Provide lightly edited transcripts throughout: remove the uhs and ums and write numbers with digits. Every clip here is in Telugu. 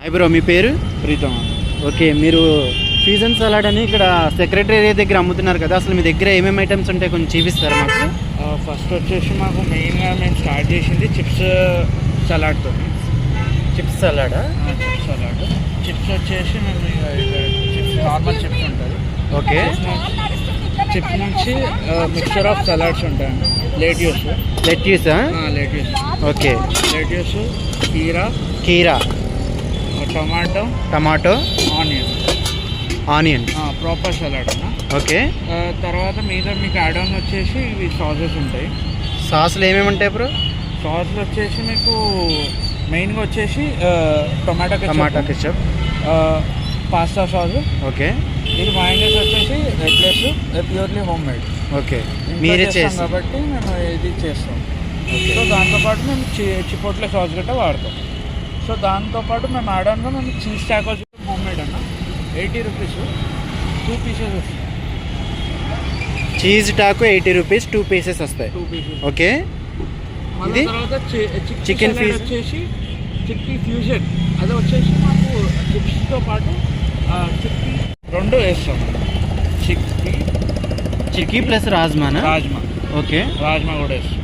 హాయ్ బ్రో, మీ పేరు? ప్రీతం. ఓకే, మీరు ఫ్యూజన్ సలాడ్ అని ఇక్కడ సెక్రటేరియట్ దగ్గర అమ్ముతున్నారు కదా, అసలు మీ దగ్గర ఏమేమి ఐటమ్స్ ఉంటాయి కొంచెం చూపిస్తారా మాకు? ఫస్ట్ వచ్చేసి మాకు మెయిన్గా మేము స్టార్ట్ చేసింది చిప్స్ సలాడ్తో. చిప్స్ సలాడా? Chips salad. చిప్స్ వచ్చేసి మేము చిప్స్ నార్మల్ చిప్స్ ఉంటుంది. ఓకే. చిప్స్ నుంచి మిక్చర్ ఆఫ్ సలాడ్స్ ఉంటాయండి. లెట్యూస్. లెట్యూసా? లెట్యూస్. ఓకే. లెట్యూస్, కీరా, టమాటో, ఆనియన్. ప్రాపర్ సలాడ్ అన్న. ఓకే. తర్వాత మీద మీకు యాడ్ ఆన్ వచ్చేసి ఇవి సాసెస్ ఉంటాయి. సాసులు ఏమేమి ఉంటాయి బ్రో? సాసులు వచ్చేసి మీకు మెయిన్గా వచ్చేసి టమాటా కెచప్, పాస్తా సాస్. ఓకే. ఇది మైనస్ వచ్చేసి eggless, purely home made. Okay, మీరే చేస్తాం కాబట్టి మేము ఇది చేస్తాం. సో దాంతోపాటు మేము చిపోట్లే సాస్ గట్రా వాడతాం. సో దాంతోపాటు మేము యాడ్ ఆన్గా మేము చీజ్ టాకోస్ హోమ్ మేడ్ అన్న. 80 రూపీస్ 2 పీసెస్ వస్తాయి. చీజ్ టాకో 80 రూపీస్ 2 పీసెస్ వస్తాయి. 2 పీసెస్. ఓకే. ఇది తర్వాత చికెన్ ఫ్యూజన్ వచ్చేసి చిక్కీ ఫ్యూజన్. అది వచ్చేసి మాకు చిప్స్తో పాటు చిక్కీ 2 వేస్తాం. చిక్కీ ప్లస్ రాజ్మా. ఓకే. రాజ్మా కూడా వేస్తాం.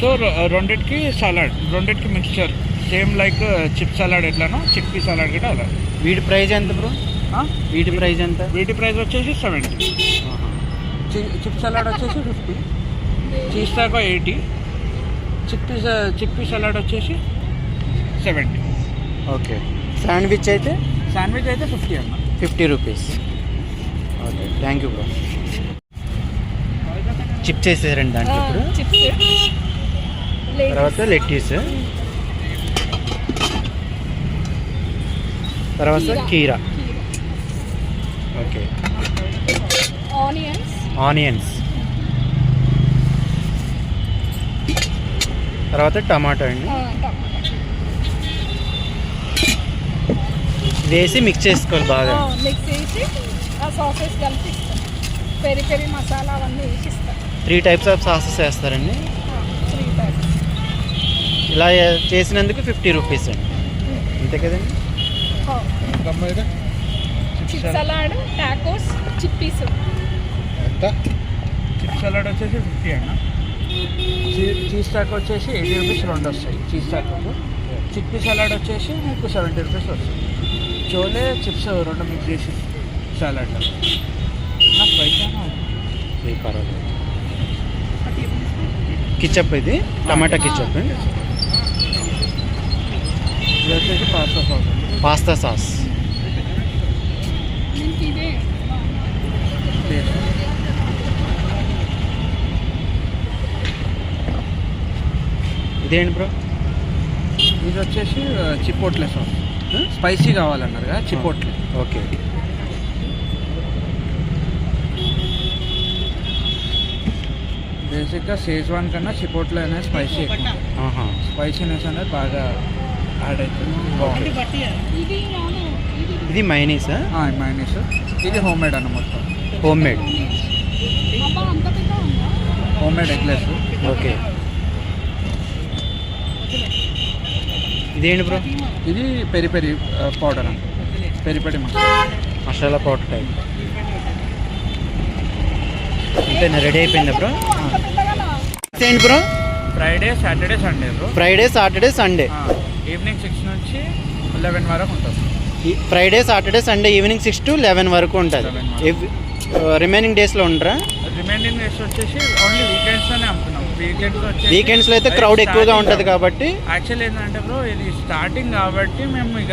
సో రెండిటికి సలాడ్, రెండిటికి mixture same like chip salad ఎట్లానో చిక్కీ సలాడ్ కూడా అలా. వీటి ప్రైస్ ఎంత బ్రో? వీటి ప్రైస్ ఎంత? వీటి ప్రైస్ వచ్చేసి 70. చిప్ సలాడ్ వచ్చేసి 50, చీజ్ టాకో 80, చిక్కీ సలాడ్ వచ్చేసి 70. ఓకే. శాండ్విచ్ అయితే? శాండ్విచ్ అయితే 50 అన్న. 50 rupees. Okay, thank you bro. Chip చేసేరండి దాంట్లో ఇప్పుడు. తర్వాత లెట్యూస్, తర్వాత కీరా. ఓకే. ఆనియన్స్, తర్వాత టమాటో అండి. వేసి మిక్స్ చేసుకోవాలి బాగా. మిక్స్ చేసి సాసెస్ కలిపి పెరి పెరి మసాలా అవన్నీ వేసి ఇస్తాం. 3 టైప్స్ ఆఫ్ సాసెస్ వేస్తారండి. 3 టైప్స్. ఇలా చేసినందుకు 50 రూపీస్ అండి, అంతే కదండి? చిప్ సలాడ్, టాకోస్, చిప్పీస్. చిప్ సలాడ్ వచ్చేసి 50 అన్న. చీజ్ టాకో వచ్చేసి 80 రూపీస్ 2 వస్తాయి చీజ్ టాకోకు. చిక్కీ సలాడ్ వచ్చేసి మీకు 70 రూపీస్ వస్తుంది. చోలే చిప్స్ 2 మిక్స్ చేసి సలాడ్లో నాకు పైసా పర్వాలేదు. కిచప్, ఇది టమాటా కిచప్ అండి. ఇది వచ్చేసి పాస్తా సాస్. ఇదేంటి బ్రో? ఇది వచ్చేసి చిపోట్లే సాస్. స్పైసీ కావాలన్నారు కదా, చిపోట్లే. ఓకే. బేసిక్గా షేజ్వాన్ కన్నా చిపోట్లే అనేది స్పైసీ ఎక్కువ. స్పైసీనెస్ అనేది బాగా యాడ్ అవుతుంది, బాగుంటుంది. ఇది మైనీస్. మైనీస్. ఇది హోమ్ మేడ్ అన్న, మొత్తం home made. Home made eggless. Okay. ఇదేంటి బ్రో? ఇది పెరి పెరి పౌడర్ అన్న. Peri peri masala powder type. అంతేనా, రెడీ అయిపోయిందా బ్రో? ఏంటి bro? Friday, Saturday, Sunday bro. Friday, Saturday, Sunday evening 6 నుంచి 11 వరకు ఉంటుంది. Friday, Saturday, Sunday evening 6 to 11 వరకు ఉంటుంది. రిమైనింగ్ డేస్లో ఉండరా? రిమైనింగ్ డేస్ వచ్చేసి ఓన్లీ వీకెండ్స్లోనే అమ్ముతున్నాం. వీకెండ్స్లో అయితే క్రౌడ్ ఎక్కువగా ఉంటుంది కాబట్టి. యాక్చువల్ ఏంటంటే బ్రో, ఇది స్టార్టింగ్ కాబట్టి మేము ఇక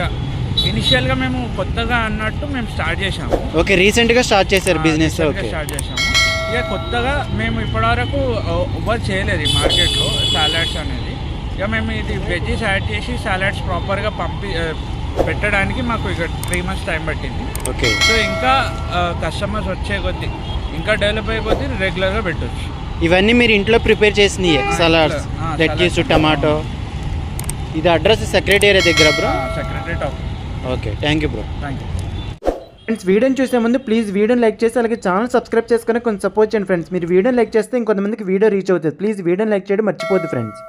ఇనిషియల్గా మేము కొత్తగా అన్నట్టు మేము స్టార్ట్ చేసాము. ఓకే, రీసెంట్గా స్టార్ట్ చేశారు బిజినెస్. ఓకే, స్టార్ట్ చేసాము. ఇక కొత్తగా మేము ఇప్పటివరకు ఎవరు చేయలేదు ఈ మార్కెట్లో సాలడ్స్ అనేది. ఇక మేము ఇది వెజ్జెస్ యాడ్ చేసి సాలడ్స్ ప్రాపర్గా పెట్టడానికి మాకు ఇక 3 months టైం పట్టింది. ఓకే. సో ఇంకా కస్టమర్స్ వచ్చే కొద్దీ, ఇంకా డెవలప్ అయ్యే కొద్దీ రెగ్యులర్గా పెట్టవచ్చు. ఇవన్నీ మీరు ఇంట్లో ప్రిపేర్ చేసినాయి సలాడ్స్, లెట్యూస్, టమాటో. ఇది అడ్రస్ సెక్రటేరియట్ దగ్గర bro? Secretariat of. Okay, thank you bro. Thank you friends. వీడియోని చూసే ముందు ప్లీజ్ వీడియోని లైక్ చేసి అలాగే ఛానల్ సబ్స్క్రైబ్ చేసుకొని కొంచెం సపోర్ట్ చేయండి ఫ్రెండ్స్. మీరు వీడియోని లైక్ చేస్తే ఇంకొంతమందికి వీడియో రీచ్ అవుతుంది. ప్లీజ్ వీడియోని లైక్ చేయడం మర్చిపోద్దు ఫ్రెండ్స్.